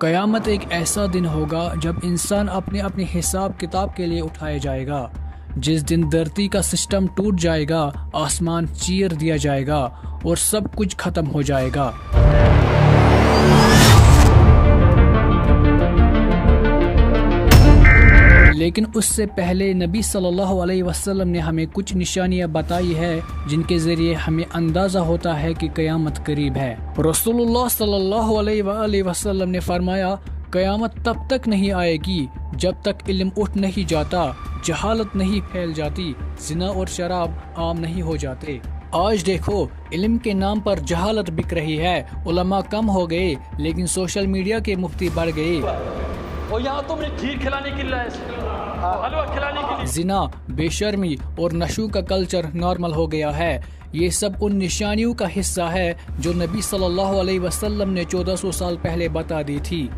قیامت ایک ایسا دن ہوگا جب انسان اپنے حساب کتاب کے لیے اٹھایا جائے گا، جس دن دھرتی کا سسٹم ٹوٹ جائے گا، آسمان چیر دیا جائے گا اور سب کچھ ختم ہو جائے گا۔ لیکن اس سے پہلے نبی صلی اللہ علیہ وسلم نے ہمیں کچھ نشانیاں بتائی ہے جن کے ذریعے ہمیں اندازہ ہوتا ہے کہ قیامت قریب ہے۔ رسول اللہ صلی اللہ علیہ وآلہ وسلم نے فرمایا، قیامت تب تک نہیں آئے گی جب تک علم اٹھ نہیں جاتا، جہالت نہیں پھیل جاتی، زنا اور شراب عام نہیں ہو جاتے۔ آج دیکھو، علم کے نام پر جہالت بک رہی ہے، علماء کم ہو گئے لیکن سوشل میڈیا کے مفتی بڑھ گئے۔ اور یہاں تم نے کھیر کھلانے کے لیے، حلوہ کھلانے کے لیے، زنا، بے شرمی اور نشو کا کلچر نارمل ہو گیا ہے۔ یہ سب ان نشانیوں کا حصہ ہے جو نبی صلی اللہ علیہ وسلم نے 1400 سال پہلے بتا دی تھی۔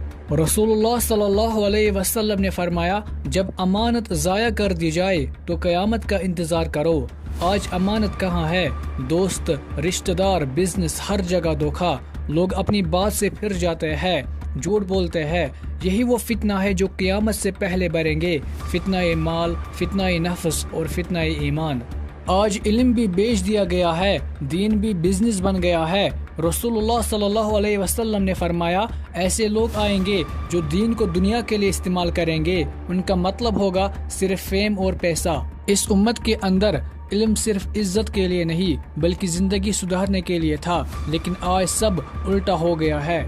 رسول اللہ صلی اللہ علیہ وسلم نے فرمایا، جب امانت ضائع کر دی جائے تو قیامت کا انتظار کرو۔ آج امانت کہاں ہے؟ دوست، رشتہ دار، بزنس، ہر جگہ دھوکا۔ لوگ اپنی بات سے پھر جاتے ہیں، جھوٹ بولتے ہیں۔ یہی وہ فتنہ ہے جو قیامت سے پہلے بریں گے، فتنہ مال، فتنہ نفس اور فتنہ ایمان۔ آج علم بھی بیچ دیا گیا ہے، دین بھی بزنس بن گیا ہے۔ رسول اللہ صلی اللہ علیہ وسلم نے فرمایا، ایسے لوگ آئیں گے جو دین کو دنیا کے لیے استعمال کریں گے، ان کا مطلب ہوگا صرف فیم اور پیسہ۔ اس امت کے اندر علم صرف عزت کے لیے نہیں بلکہ زندگی سدھارنے کے لیے تھا، لیکن آج سب الٹا ہو گیا ہے۔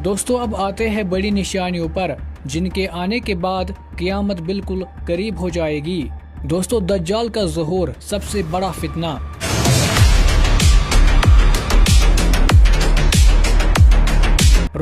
دوستو، اب آتے ہیں بڑی نشانیوں پر جن کے آنے کے بعد قیامت بالکل قریب ہو جائے گی۔ دوستو، دجال کا ظہور سب سے بڑا فتنہ۔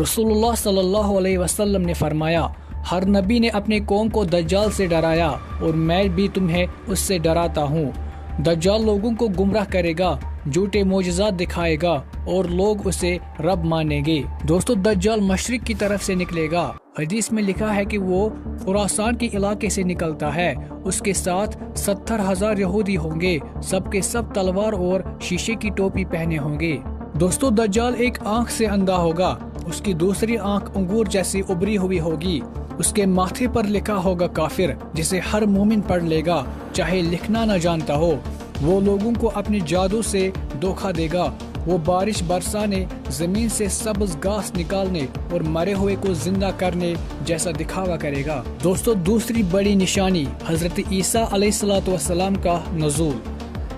رسول اللہ صلی اللہ علیہ وسلم نے فرمایا، ہر نبی نے اپنے قوم کو دجال سے ڈرایا اور میں بھی تمہیں اس سے ڈراتا ہوں۔ دجال لوگوں کو گمراہ کرے گا، جھوٹے معجزات دکھائے گا اور لوگ اسے رب مانیں گے۔ دوستو، دجال مشرق کی طرف سے نکلے گا۔ حدیث میں لکھا ہے کہ وہ خراسان کے علاقے سے نکلتا ہے۔ اس کے ساتھ 70,000 یہودی ہوں گے، سب کے سب تلوار اور شیشے کی ٹوپی پہنے ہوں گے۔ دوستو، دجال ایک آنکھ سے اندھا ہوگا، اس کی دوسری آنکھ انگور جیسی ابری ہوئی ہوگی۔ اس کے ماتھے پر لکھا ہوگا کافر، جسے ہر مومن پڑھ لے گا چاہے لکھنا نہ جانتا ہو۔ وہ لوگوں کو اپنے جادو سے دھوکہ دے گا۔ وہ بارش برسانے، زمین سے سبز گھاس نکالنے اور مرے ہوئے کو زندہ کرنے جیسا دکھاوا کرے گا۔ دوستو، دوسری بڑی نشانی حضرت عیسیٰ علیہ السلام کا نزول۔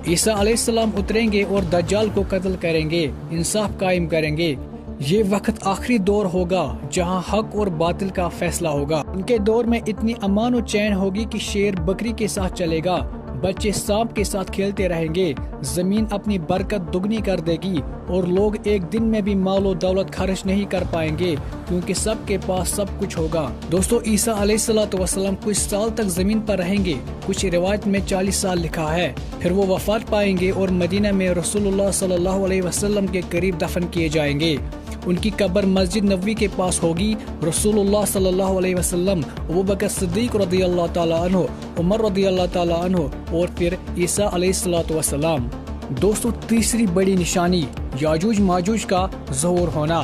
عیسیٰ علیہ السلام اتریں گے اور دجال کو قتل کریں گے، انصاف قائم کریں گے۔ یہ وقت آخری دور ہوگا جہاں حق اور باطل کا فیصلہ ہوگا۔ ان کے دور میں اتنی امان و چین ہوگی کہ شیر بکری کے ساتھ چلے گا، بچے سانپ کے ساتھ کھیلتے رہیں گے، زمین اپنی برکت دگنی کر دے گی اور لوگ ایک دن میں بھی مال و دولت خرچ نہیں کر پائیں گے کیونکہ سب کے پاس سب کچھ ہوگا۔ دوستو، عیسیٰ علیہ السلام کچھ سال تک زمین پر رہیں گے، کچھ روایت میں 40 سال لکھا ہے، پھر وہ وفات پائیں گے اور مدینہ میں رسول اللہ صلی اللہ علیہ وسلم کے قریب دفن کیے جائیں گے۔ ان کی قبر مسجد نبوی کے پاس ہوگی۔ رسول اللہ صلی اللہ علیہ وسلم، ابوبکر صدیق رضی اللہ تعالیٰ عنہ، عمر رضی اللہ تعالیٰ عنہ اور پھر عیسیٰ علیہ السلام۔ دوستو، تیسری بڑی نشانی یاجوج ماجوج کا ظہور ہونا۔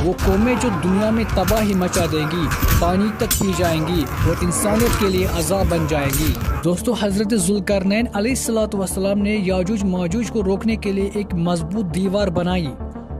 وہ قومیں جو دنیا میں تباہی مچا دیں گی، پانی تک پی جائیں گی اور انسانیت کے لیے عذاب بن جائیں گی۔ دوستو، حضرت ذوالقرنین علیہ السلام نے یاجوج ماجوج کو روکنے کے لیے ایک مضبوط دیوار بنائی۔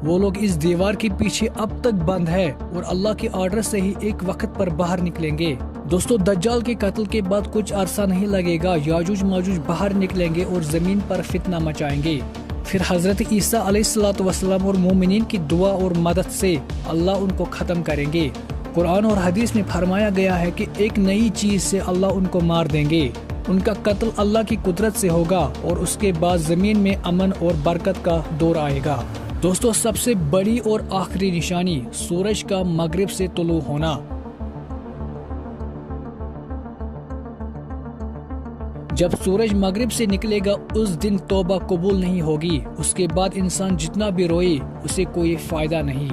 وہ لوگ اس دیوار کے پیچھے اب تک بند ہے اور اللہ کے آرڈر سے ہی ایک وقت پر باہر نکلیں گے۔ دوستو، دجال کے قتل کے بعد کچھ عرصہ نہیں لگے گا، یاجوج ماجوج باہر نکلیں گے اور زمین پر فتنہ مچائیں گے۔ پھر حضرت عیسیٰ علیہ السلام اور مومنین کی دعا اور مدد سے اللہ ان کو ختم کریں گے۔ قرآن اور حدیث میں فرمایا گیا ہے کہ ایک نئی چیز سے اللہ ان کو مار دیں گے۔ ان کا قتل اللہ کی قدرت سے ہوگا اور اس کے بعد زمین میں امن اور برکت کا دور آئے گا۔ دوستو، سب سے بڑی اور آخری نشانی سورج کا مغرب سے طلوع ہونا۔ جب سورج مغرب سے نکلے گا اس دن توبہ قبول نہیں ہوگی، اس کے بعد انسان جتنا بھی روئے اسے کوئی فائدہ نہیں۔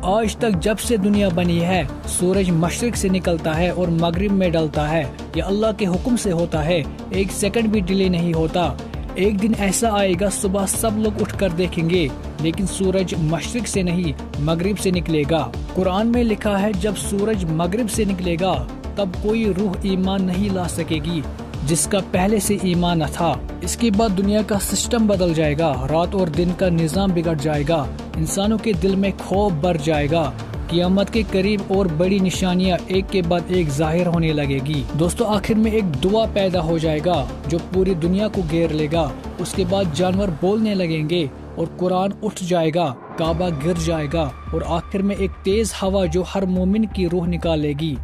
آج تک جب سے دنیا بنی ہے، سورج مشرق سے نکلتا ہے اور مغرب میں ڈلتا ہے۔ یہ اللہ کے حکم سے ہوتا ہے، ایک سیکنڈ بھی ڈیلے نہیں ہوتا۔ ایک دن ایسا آئے گا صبح سب لوگ اٹھ کر دیکھیں گے لیکن سورج مشرق سے نہیں مغرب سے نکلے گا۔ قرآن میں لکھا ہے جب سورج مغرب سے نکلے گا تب کوئی روح ایمان نہیں لا سکے گی جس کا پہلے سے ایمان نہ تھا۔ اس کے بعد دنیا کا سسٹم بدل جائے گا، رات اور دن کا نظام بگڑ جائے گا، انسانوں کے دل میں خوف بڑھ جائے گا، قیامت کے قریب اور بڑی نشانیاں ایک کے بعد ایک ظاہر ہونے لگے گی۔ دوستو آخر میں ایک دعا پیدا ہو جائے گا جو پوری دنیا کو گھیر لے گا، اس کے بعد جانور بولنے لگیں گے اور قرآن اٹھ جائے گا، کعبہ گر جائے گا اور آخر میں ایک تیز ہوا جو ہر مومن کی روح نکالے گی۔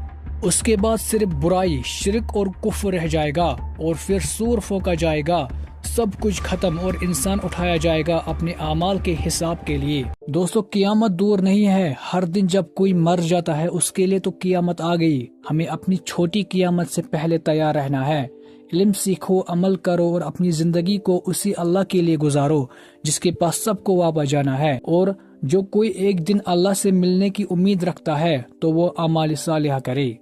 اس کے بعد صرف برائی، شرک اور کفر رہ جائے گا اور پھر سور پھونکا جائے گا، سب کچھ ختم اور انسان اٹھایا جائے گا اپنے اعمال کے حساب کے لیے۔ دوستو قیامت دور نہیں ہے، ہر دن جب کوئی مر جاتا ہے اس کے لیے تو قیامت آ گئی، ہمیں اپنی چھوٹی قیامت سے پہلے تیار رہنا ہے۔ علم سیکھو، عمل کرو اور اپنی زندگی کو اسی اللہ کے لیے گزارو جس کے پاس سب کو واپس جانا ہے، اور جو کوئی ایک دن اللہ سے ملنے کی امید رکھتا ہے تو وہ اعمال صالحہ کرے۔